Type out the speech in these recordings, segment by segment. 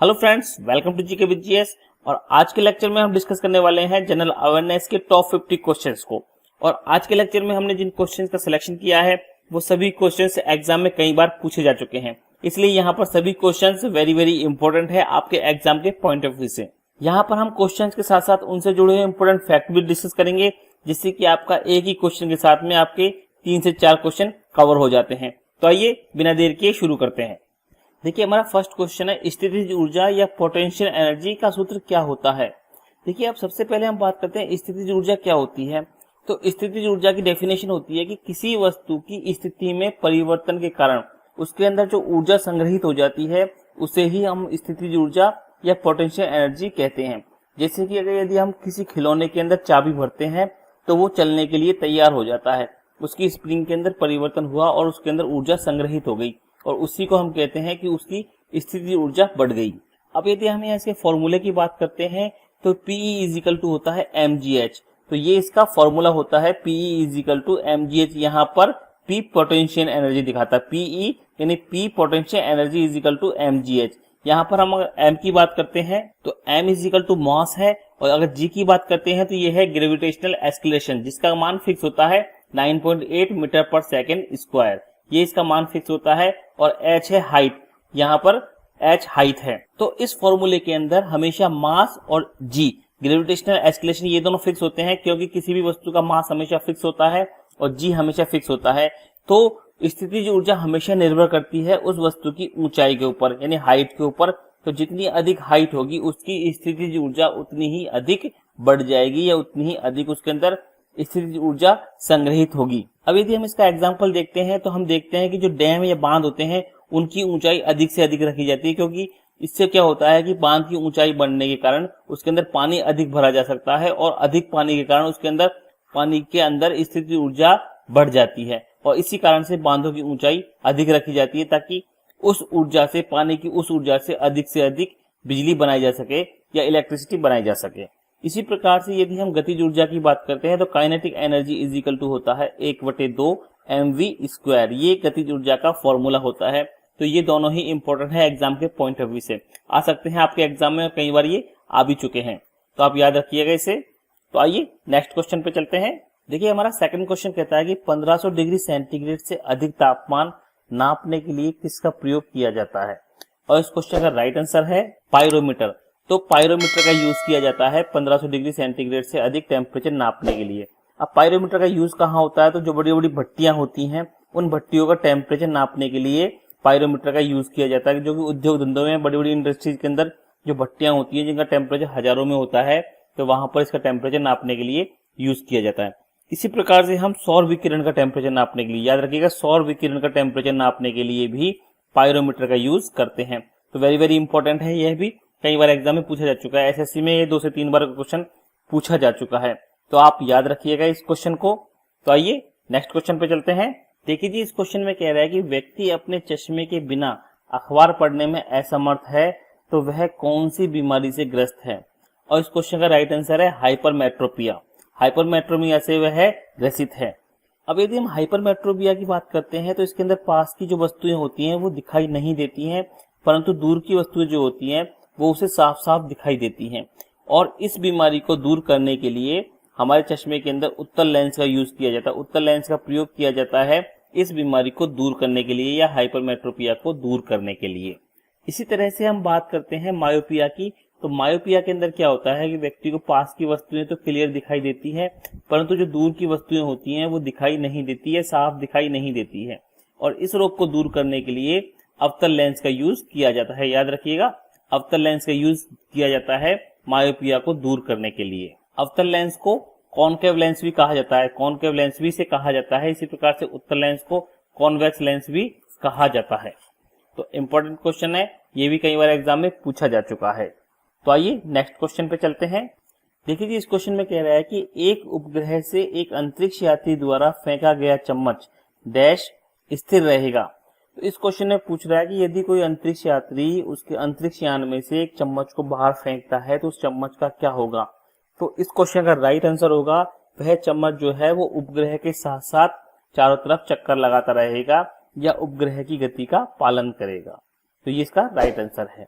Hello friends, welcome to GK with GS. और आज के लेक्चर में हम डिस्कस करने वाले हैं जनरल अवेयरनेस के टॉप 50 क्वेश्चंस को। और आज के लेक्चर में हमने जिन क्वेश्चंस का सिलेक्शन किया है वो सभी क्वेश्चंस एग्जाम में कई बार पूछे जा चुके हैं, इसलिए यहाँ पर सभी क्वेश्चंस वेरी इंपॉर्टेंट है आपके एग्जाम के पॉइंट ऑफ व्यू से। यहाँ पर हम क्वेश्चंस के साथ साथ उनसे जुड़े हुए इंपॉर्टेंट फैक्ट भी डिस्कस करेंगे, जिससे कि आपका एक ही क्वेश्चन के साथ में आपके 3 से 4 क्वेश्चन कवर हो जाते हैं। तो आइए बिना देर किए शुरू करते हैं। देखिए, हमारा फर्स्ट क्वेश्चन है, स्थितिज ऊर्जा या पोटेंशियल एनर्जी का सूत्र क्या होता है। देखिए, अब सबसे पहले हम बात करते हैं स्थितिज ऊर्जा क्या होती है। तो स्थितिज ऊर्जा की डेफिनेशन होती है कि किसी वस्तु की स्थिति में परिवर्तन के कारण उसके अंदर जो ऊर्जा संग्रहित हो जाती है उसे ही हम स्थितिज ऊर्जा या पोटेंशियल एनर्जी कहते हैं। जैसे कि अगर यदि हम किसी खिलौने के अंदर चाबी भरते हैं तो वो चलने के लिए तैयार हो जाता है, उसकी स्प्रिंग के अंदर परिवर्तन हुआ और उसके अंदर ऊर्जा संग्रहित हो गई, और उसी को हम कहते हैं कि उसकी स्थितिज ऊर्जा बढ़ गई। अब यदि हम यहाँ इसके फॉर्मूले की बात करते हैं तो PE इजिकल टू होता है mgh। तो ये इसका फॉर्मूला होता है PE इजिकल टू mgh। यहाँ पर P पोटेंशियल एनर्जी दिखाता है, PE यानी P potential energy is equal to mgh। यहाँ पर हम अगर m की बात करते हैं तो m इजिकल टू मास है, और अगर g की बात करते हैं तो ये है ग्रेविटेशनल एक्सीलरेशन, जिसका मान फिक्स होता है 9.8 मीटर पर सेकेंड स्क्वायर। ये इसका मान फिक्स होता है। और h है हाइट, यहाँ पर h हाइट है। तो इस फॉर्मूले के अंदर हमेशा मास और g ग्रेविटेशनल एक्सीलरेशन ये दोनों फिक्स होते हैं, क्योंकि किसी भी वस्तु का मास हमेशा फिक्स होता है और g हमेशा फिक्स होता है। तो स्थितिज ऊर्जा हमेशा निर्भर करती है उस वस्तु की ऊंचाई के ऊपर, यानी हाइट के ऊपर। तो जितनी अधिक हाइट होगी उसकी स्थितिज ऊर्जा उतनी ही अधिक बढ़ जाएगी या उतनी ही अधिक उसके अंदर स्थितिज ऊर्जा संग्रहित होगी। अब यदि हम इसका एग्जांपल देखते हैं तो हम देखते हैं कि जो डैम या बांध होते हैं उनकी ऊंचाई अधिक से अधिक रखी जाती है, क्योंकि इससे क्या होता है कि बांध की ऊंचाई बढ़ने के कारण उसके अंदर पानी अधिक भरा जा सकता है, और अधिक पानी के कारण उसके अंदर पानी के अंदर स्थितिज ऊर्जा बढ़ जाती है, और इसी कारण से बांधों की ऊंचाई अधिक रखी जाती है, ताकि उस ऊर्जा से, पानी की उस ऊर्जा से अधिक बिजली बनाई जा सके या इलेक्ट्रिसिटी बनाई जा सके। इसी प्रकार से यदि हम गतिज ऊर्जा की बात करते हैं तो kinetic energy is equal to होता है 1/2 mv²। ये गतिज ऊर्जा का फॉर्मूला होता है। तो ये दोनों ही इंपॉर्टेंट है एग्जाम के पॉइंट ऑफ व्यू से, आ सकते हैं आपके एग्जाम में, कई बार ये आ भी चुके हैं, तो आप याद रखिएगा इसे। तो आइए नेक्स्ट क्वेश्चन पे चलते हैं। देखिए, हमारा सेकंड क्वेश्चन कहता है कि 1500 डिग्री सेंटीग्रेड से अधिक तापमान नापने के लिए किसका प्रयोग किया जाता है। और इस क्वेश्चन का राइट आंसर है पायरोमीटर। तो पायरोमीटर का यूज किया जाता है 1500 डिग्री सेंटीग्रेड से अधिक टेम्परेचर नापने के लिए। अब पायरोमीटर का यूज कहाँ होता है, तो जो बड़ी बड़ी भट्टियां होती हैं उन भट्टियों का टेम्परेचर नापने के लिए पायरोमीटर का यूज किया जाता है। जो कि उद्योग धंधों में, बड़ी बड़ी इंडस्ट्रीज के अंदर जो भट्टियां होती हैं जिनका टेम्परेचर हजारों में होता है, तो वहां पर इसका टेम्परेचर नापने के लिए यूज किया जाता है। इसी प्रकार से हम सौर विकिरण का टेम्परेचर नापने के लिए, याद रखिएगा, सौर विकिरण का टेम्परेचर नापने के लिए भी पायरोमीटर का यूज करते हैं। तो वेरी इंपॉर्टेंट है, यह भी कई बार एग्जाम में पूछा जा चुका है। एसएससी में ये 2 से 3 बार का क्वेश्चन पूछा जा चुका है, तो आप याद रखिएगा इस क्वेश्चन को। तो आइए नेक्स्ट क्वेश्चन पे चलते हैं। देखिए जी, इस क्वेश्चन में कह रहा है कि व्यक्ति अपने चश्मे के बिना अखबार पढ़ने में असमर्थ है, तो वह कौन सी बीमारी से ग्रस्त है। और इस क्वेश्चन का राइट आंसर है हाइपरमेट्रोपिया। हाइपरमेट्रोपिया से वह ग्रसित है। अब यदि हम हाइपरमेट्रोपिया की बात करते हैं तो इसके अंदर पास की जो वस्तुएं होती हैं वो दिखाई नहीं देती हैं, परंतु दूर की वस्तुएं जो होती हैं वो उसे साफ साफ दिखाई देती हैं। और इस बीमारी को दूर करने के लिए हमारे चश्मे के अंदर उत्तल लेंस का यूज किया जाता है, उत्तल लेंस का प्रयोग किया जाता है इस बीमारी को दूर करने के लिए या हाइपरमेट्रोपिया को दूर करने के लिए। इसी तरह से हम बात करते हैं मायोपिया की। तो मायोपिया के अंदर क्या होता है कि व्यक्ति को पास की वस्तुएं तो क्लियर दिखाई देती है, परंतु जो दूर की वस्तुएं होती हैं वो दिखाई नहीं देती है, साफ दिखाई नहीं देती है। और इस रोग को दूर करने के लिए अवतल लेंस का यूज किया जाता है। याद रखिएगा, अवतल लेंस का यूज किया जाता है मायोपिया को दूर करने के लिए। अवतल लेंस को कॉनकेव लेंस भी कहा जाता है, कॉनकेव लेंस भी से कहा जाता है। इसी प्रकार से उत्तल लेंस को कॉन्वेक्स लेंस भी कहा जाता है। तो इंपॉर्टेंट क्वेश्चन है, ये भी कई बार एग्जाम में पूछा जा चुका है। तो आइए नेक्स्ट क्वेश्चन पे चलते हैं। देखिए जी, इस क्वेश्चन में कह रहा है कि एक उपग्रह से एक अंतरिक्ष यात्री द्वारा फेंका गया चम्मच डैश स्थिर रहेगा। तो इस क्वेश्चन में पूछ रहा है कि यदि कोई अंतरिक्ष यात्री उसके अंतरिक्ष यान में से एक चम्मच को बाहर फेंकता है तो उस चम्मच का क्या होगा। तो इस क्वेश्चन का राइट आंसर होगा, वह चम्मच जो है वो उपग्रह के साथ साथ चारों तरफ चक्कर लगाता रहेगा या उपग्रह की गति का पालन करेगा। तो ये इसका राइट आंसर है।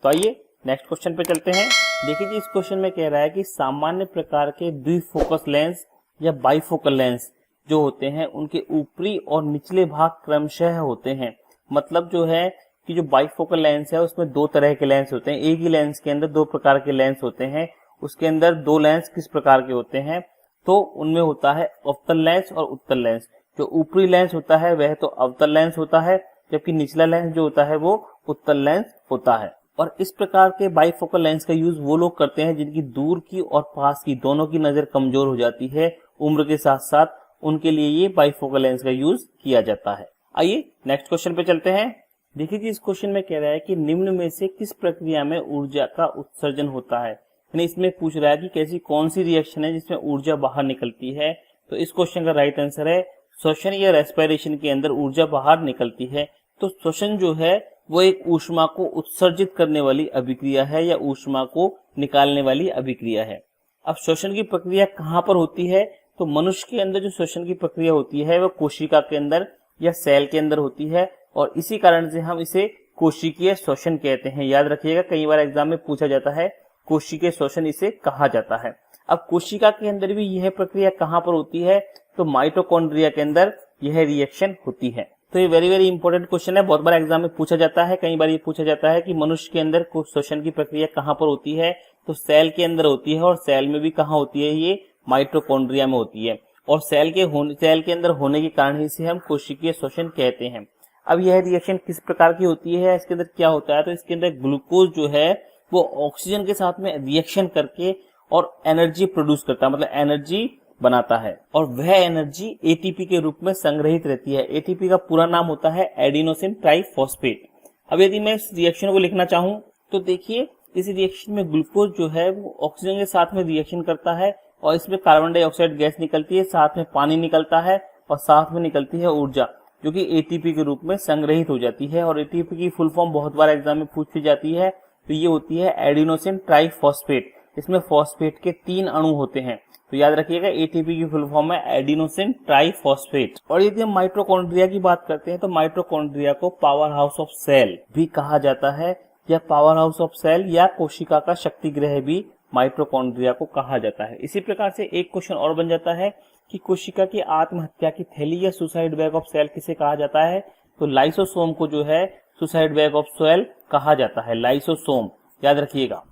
तो आइए नेक्स्ट क्वेश्चन पे चलते हैं। देखिए जी, इस क्वेश्चन में कह रहा है कि सामान्य प्रकार के द्विफोकस लेंस या बाइफोकल लेंस जो होते हैं उनके ऊपरी और निचले भाग क्रमशः होते हैं। मतलब जो है कि जो बाइफोकल लेंस है उसमें दो तरह के लेंस होते हैं। एक ही लेंस के अंदर दो प्रकार के लेंस होते हैं। उसके अंदर दो लेंस किस प्रकार के होते हैं, तो उनमें होता है अवतल लेंस और उत्तल लेंस। जो ऊपरी लेंस होता है वह तो अवतल लेंस होता है, जबकि निचला लेंस जो होता है वो उत्तल लेंस होता है। और इस प्रकार के बाइफोकल लेंस का यूज वो लोग करते हैं जिनकी दूर की और पास की दोनों की नजर कमजोर हो जाती है उम्र के साथ साथ, उनके लिए ये बाइफोकल लेंस का यूज किया जाता है। आइए नेक्स्ट क्वेश्चन पे चलते हैं। देखिए जी, इस क्वेश्चन में कह रहा है कि निम्न में से किस प्रक्रिया में ऊर्जा का उत्सर्जन होता है। यानी इसमें पूछ रहा है कि कैसी कौन सी रिएक्शन है जिसमें ऊर्जा बाहर निकलती है। तो इस क्वेश्चन का राइट आंसर है श्वसन या रेस्पिरेशन के अंदर ऊर्जा बाहर निकलती है। तो श्वसन जो है वो एक ऊष्मा को उत्सर्जित करने वाली अभिक्रिया है या ऊष्मा को निकालने वाली अभिक्रिया है। अब श्वसन की प्रक्रिया कहाँ पर होती है, तो मनुष्य के अंदर जो श्वसन की प्रक्रिया होती है वह कोशिका के अंदर या सेल के अंदर होती है, और इसी कारण से हम इसे कोशिकीय श्वसन कहते हैं। याद रखिएगा, कई बार एग्जाम में पूछा जाता है कोशिकीय श्वसन इसे कहा जाता है। अब कोशिका के अंदर भी यह प्रक्रिया कहाँ पर होती है, तो माइटोकॉन्ड्रिया के अंदर यह रिएक्शन होती है। तो ये वेरी इंपॉर्टेंट क्वेश्चन है, बहुत बार एग्जाम में पूछा जाता है। कई बार ये पूछा जाता है कि मनुष्य के अंदर श्वसन की प्रक्रिया कहाँ पर होती है, तो सेल के अंदर होती है, और सेल में भी कहाँ होती है, ये माइटोकॉन्ड्रिया में होती है। और सेल के अंदर होने के कारण ही से हम कोशिकीय श्वसन कहते हैं। अब यह रिएक्शन किस प्रकार की होती है, इसके अंदर क्या होता है, तो इसके अंदर ग्लूकोज जो है वो ऑक्सीजन के साथ में रिएक्शन करके और एनर्जी प्रोड्यूस करता है, मतलब एनर्जी बनाता है, और वह एनर्जी एटीपी के रूप में संग्रहित रहती है। एटीपी का पूरा नाम होता है एडिनोसिन ट्राइफॉस्फेट। अब यदि मैं इस रिएक्शन को लिखना चाहूं तो देखिए, इस रिएक्शन में ग्लूकोज जो है वो ऑक्सीजन के साथ में रिएक्शन करता है, और इसमें कार्बन डाइऑक्साइड गैस निकलती है, साथ में पानी निकलता है, और साथ में निकलती है ऊर्जा, जो कि एटीपी के रूप में संग्रहित हो जाती है। और एटीपी की फुल फॉर्म बहुत बार एग्जाम में पूछी जाती है, तो ये होती है एडिनोसिन ट्राइफॉस्फेट। इसमें फॉस्फेट के 3 अणु होते हैं, तो याद रखिएगा एटीपी की फुल फॉर्म है एडिनोसिन ट्राइफॉस्फेट। और यदि हम माइटोकॉन्ड्रिया की बात करते हैं तो माइटोकॉन्ड्रिया को पावर हाउस ऑफ सेल भी कहा जाता है, या पावर हाउस ऑफ सेल या कोशिका का शक्ति गृह भी माइटोकॉन्ड्रिया को कहा जाता है। इसी प्रकार से एक क्वेश्चन और बन जाता है कि कोशिका की आत्महत्या की थैली या सुसाइड बैग ऑफ सेल किसे कहा जाता है, तो लाइसोसोम को जो है सुसाइड बैग ऑफ सेल कहा जाता है, लाइसोसोम। याद रखिएगा,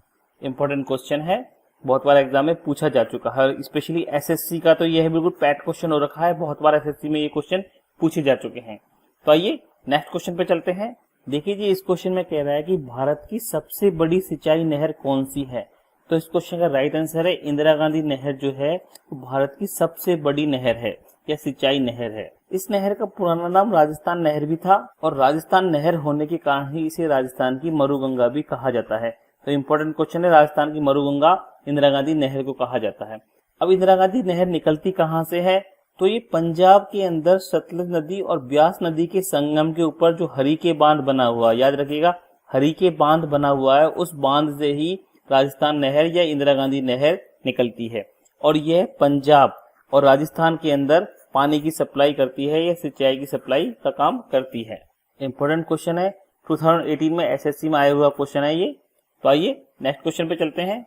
इंपॉर्टेंट क्वेश्चन है, बहुत बार एग्जाम में पूछा जा चुका है, स्पेशली एसएससी का तो यह है बिल्कुल पैट क्वेश्चन हो रखा है, बहुत बार एसएससी में ये क्वेश्चन पूछे जा चुके हैं। तो आइए नेक्स्ट क्वेश्चन पे चलते हैं। देखिए जी, इस क्वेश्चन में कह रहा है कि भारत की सबसे बड़ी सिंचाई नहर कौन सी है, तो इस क्वेश्चन का राइट आंसर है इंदिरा गांधी नहर जो है वो भारत की सबसे बड़ी नहर है या सिंचाई नहर है। इस नहर का पुराना नाम राजस्थान नहर भी था, और राजस्थान नहर होने के कारण ही इसे राजस्थान की मरुगंगा भी कहा जाता है। तो इंपॉर्टेंट क्वेश्चन है, राजस्थान की मरुगंगा इंदिरा गांधी नहर को कहा जाता है। अब इंदिरा गांधी नहर निकलती कहाँ से है, तो ये पंजाब के अंदर सतलुज नदी और ब्यास नदी के संगम के ऊपर जो हरिके बांध बना हुआ, याद रखिएगा हरिके बांध बना हुआ है, उस बांध से ही राजस्थान नहर या इंदिरा गांधी नहर निकलती है, और यह पंजाब और राजस्थान के अंदर पानी की सप्लाई करती है या सिंचाई की सप्लाई का काम करती है। इंपॉर्टेंट क्वेश्चन है, 2018 में एसएससी में आया हुआ क्वेश्चन है ये। तो आइए नेक्स्ट क्वेश्चन पे चलते हैं।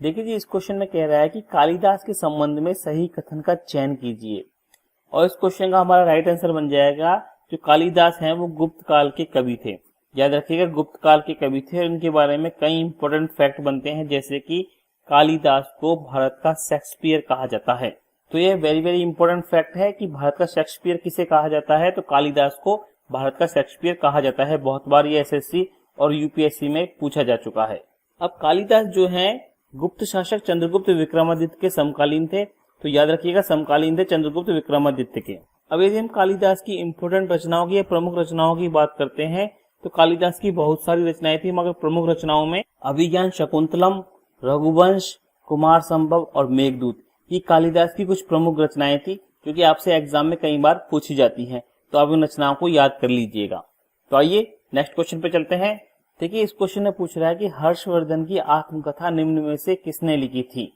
देखिए जी, इस क्वेश्चन में कह रहा है कि कालिदास के संबंध में सही कथन का चयन कीजिए, और इस क्वेश्चन का हमारा राइट आंसर बन जाएगा जो कालिदास हैं वो गुप्त काल के कवि थे। याद रखिएगा, गुप्त काल के कवि थे, और इनके बारे में कई इंपॉर्टेंट फैक्ट बनते हैं, जैसे कि कालिदास को भारत का शेक्सपियर कहा जाता है। तो ये वेरी इंपॉर्टेंट फैक्ट है कि भारत का शेक्सपियर किसे कहा जाता है, तो कालिदास को भारत का शेक्सपियर कहा जाता है। बहुत बार ये एसएससी और यूपीएससी में पूछा जा चुका है। अब कालिदास जो है गुप्त शासक चंद्रगुप्त विक्रमादित्य के समकालीन थे, तो याद रखिएगा समकालीन थे चंद्रगुप्त विक्रमादित्य के। अब यदि हम कालिदास की इंपॉर्टेंट रचनाओं की या प्रमुख रचनाओं की बात करते हैं तो कालिदास की बहुत सारी रचनाएं थी, मगर प्रमुख रचनाओं में अभिज्ञान शकुंतलम, रघुवंश, कुमार संभव और मेघदूत, ये कालिदास की कुछ प्रमुख रचनाएं थी जो कि आपसे एग्जाम में कई बार पूछी जाती हैं, तो आप इन रचनाओं को याद कर लीजिएगा। तो आइए नेक्स्ट क्वेश्चन पे चलते हैं। देखिए, इस क्वेश्चन में पूछ रहा है कि हर्षवर्धन की आत्मकथा निम्न में से किसने लिखी थी,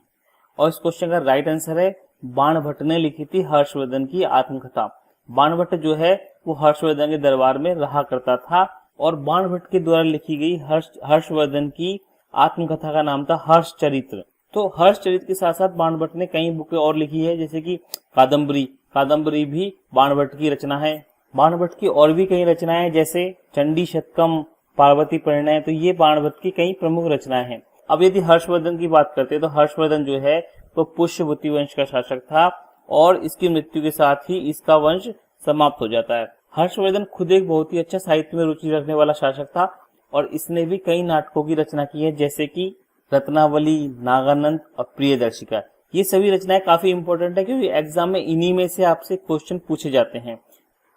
और इस क्वेश्चन का राइट आंसर है बाणभट्ट ने लिखी थी हर्षवर्धन की आत्मकथा। बाणभट्ट जो है वो हर्षवर्धन के दरबार में रहा करता था, और बाणभट्ट के द्वारा लिखी गई हर्षवर्धन की आत्मकथा का नाम था हर्षचरित्र। तो हर्षचरित्र के साथ साथ बाणभट्ट ने कई बुकें और लिखी है, जैसे कि कादम्बरी भी बाणभट्ट की रचना है। बाणभट्ट की और भी कई रचनाएं हैं, जैसे चंडी शतकम, पार्वती परिणय, तो ये बाणभट्ट की कई प्रमुख रचनाएं हैं। अब यदि हर्षवर्धन की बात करते हैं तो हर्षवर्धन जो है वो पुष्यभूति वंश का शासक था और इसकी मृत्यु के साथ ही इसका वंश समाप्त हो जाता है। हर्षवर्धन खुद एक बहुत ही अच्छा साहित्य में रुचि रखने वाला शासक था और इसने भी कई नाटकों की रचना की है, जैसे कि रत्नावली, नागानंद और प्रियदर्शिका। ये सभी रचनाएं काफी इंपॉर्टेंट है क्योंकि एग्जाम में इन्हीं में से आपसे क्वेश्चन पूछे जाते हैं।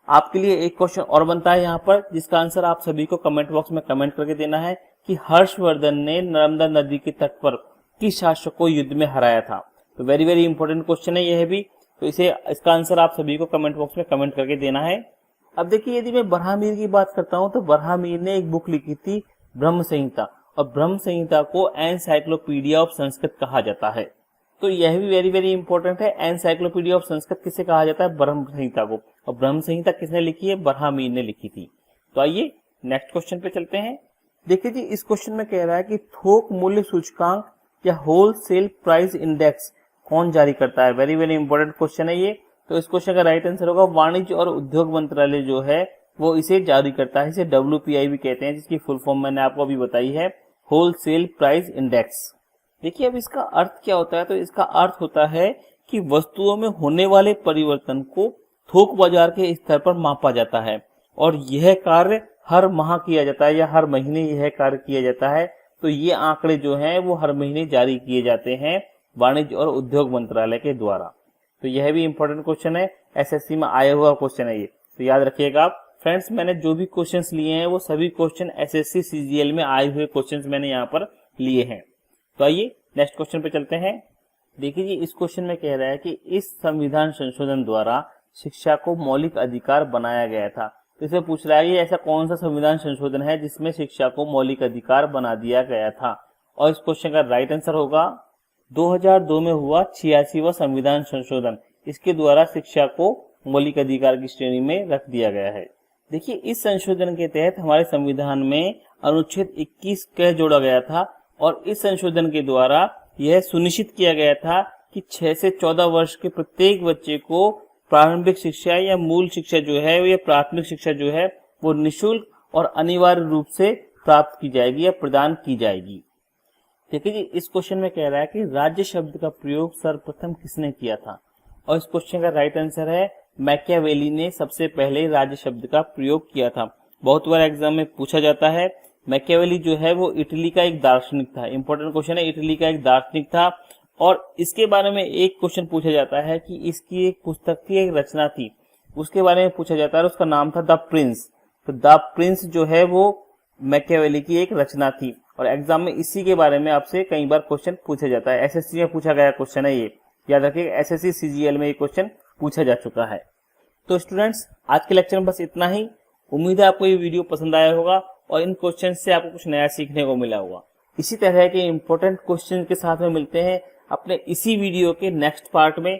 आपके लिए एक क्वेश्चन और बनता है यहाँ पर, जिसका आंसर आप सभी को कमेंट बॉक्स में कमेंट करके देना है कि हर्षवर्धन ने नर्मदा नदी के तट पर किस शासक को युद्ध में हराया था। तो वेरी वेरी इंपॉर्टेंट क्वेश्चन है यह भी, तो इसका आंसर आप सभी को कमेंट बॉक्स में कमेंट करके देना है। अब देखिए, यदि मैं बरहामीर की बात करता हूँ तो बरहामीर ने एक बुक लिखी थी ब्रह्म संहिता, और ब्रह्म संहिता को एनसाइक्लोपीडिया ऑफ संस्कृत कहा जाता है। तो यह भी वेरी वेरी इंपॉर्टेंट है। एनसाइक्लोपीडिया ऑफ संस्कृत किसे कहा जाता है? ब्रह्म संहिता को। और ब्रह्म संहिता किसने लिखी है? बरहामीर ने लिखी थी। तो आइए नेक्स्ट क्वेश्चन पे चलते हैं। देखिए जी, इस क्वेश्चन में कह रहा है कि थोक मूल्य सूचकांक या होलसेल प्राइस इंडेक्स कौन जारी करता है? वेरी वेरी इंपॉर्टेंट क्वेश्चन है ये। तो इस क्वेश्चन का राइट आंसर होगा वाणिज्य और उद्योग मंत्रालय जो है वो इसे जारी करता है। इसे WPI भी कहते हैं, जिसकी फुल फॉर्म मैंने आपको अभी बताई है, होलसेल प्राइस इंडेक्स। देखिए, अब इसका अर्थ क्या होता है? तो इसका अर्थ होता है कि वस्तुओं में होने वाले परिवर्तन को थोक बाजार के स्तर पर मापा जाता है और यह कार्य हर माह किया जाता है या हर महीने यह कार्य किया जाता है। तो ये आंकड़े जो हैं वो हर महीने जारी किए जाते हैं वाणिज्य और उद्योग मंत्रालय के द्वारा। तो यह भी इंपॉर्टेंट क्वेश्चन है, SSC में आया हुआ क्वेश्चन है ये, तो याद रखिएगा आप। फ्रेंड्स, मैंने जो भी क्वेश्चंस लिए हैं वो सभी क्वेश्चन SSC CGL में आए हुए क्वेश्चंस मैंने यहाँ पर लिए हैं। तो आइए नेक्स्ट क्वेश्चन पे चलते हैं। देखिए जी, इस क्वेश्चन में कह रहा है कि इस संविधान संशोधन द्वारा शिक्षा को मौलिक अधिकार बनाया गया था। तो इसे पूछ रहा है कि ऐसा कौन सा संविधान संशोधन है जिसमें शिक्षा को मौलिक अधिकार बना दिया गया था? और इस क्वेश्चन का राइट आंसर होगा 2002 में हुआ 86वां संविधान संशोधन। इसके द्वारा शिक्षा को मौलिक अधिकार की श्रेणी में रख दिया गया है। देखिए, इस संशोधन के तहत हमारे संविधान में अनुच्छेद 21 क जोड़ा गया था और इस संशोधन के द्वारा यह सुनिश्चित किया गया था कि 6 से 14 वर्ष के प्रत्येक बच्चे को प्रारंभिक शिक्षा या मूल शिक्षा जो है या प्राथमिक शिक्षा जो है वो निःशुल्क और अनिवार्य रूप से प्राप्त की जाएगी या प्रदान की जाएगी। देखिए जी, इस क्वेश्चन में कह रहा है कि राज्य शब्द का प्रयोग सर्वप्रथम किसने किया था? और इस क्वेश्चन का राइट आंसर है मैकियावेली ने सबसे पहले राज्य शब्द का प्रयोग किया था। बहुत बार एग्जाम में पूछा जाता है। मैकियावेली जो है वो इटली का एक दार्शनिक था। इंपॉर्टेंट क्वेश्चन है, इटली का एक दार्शनिक था और इसके बारे में एक क्वेश्चन पूछा जाता है कि इसकी एक पुस्तक थी, एक रचना थी, उसके बारे में पूछा जाता है, उसका नाम था द प्रिंस। तो द प्रिंस जो है वो मैकियावेली की एक रचना थी और एग्जाम में इसी के बारे में आपसे कई बार क्वेश्चन पूछा जाता है। SSC में पूछा गया क्वेश्चन है ये, याद रखिएगा। SSC CGL में ये क्वेश्चन पूछा जा चुका है। तो स्टूडेंट्स, आज के लेक्चर में बस इतना ही। उम्मीद है आपको ये वीडियो पसंद आया होगा और इन क्वेश्चन से आपको कुछ नया सीखने को मिला होगा। इसी तरह के इंपॉर्टेंट क्वेश्चन के साथ में मिलते हैं अपने इसी वीडियो के नेक्स्ट पार्ट में।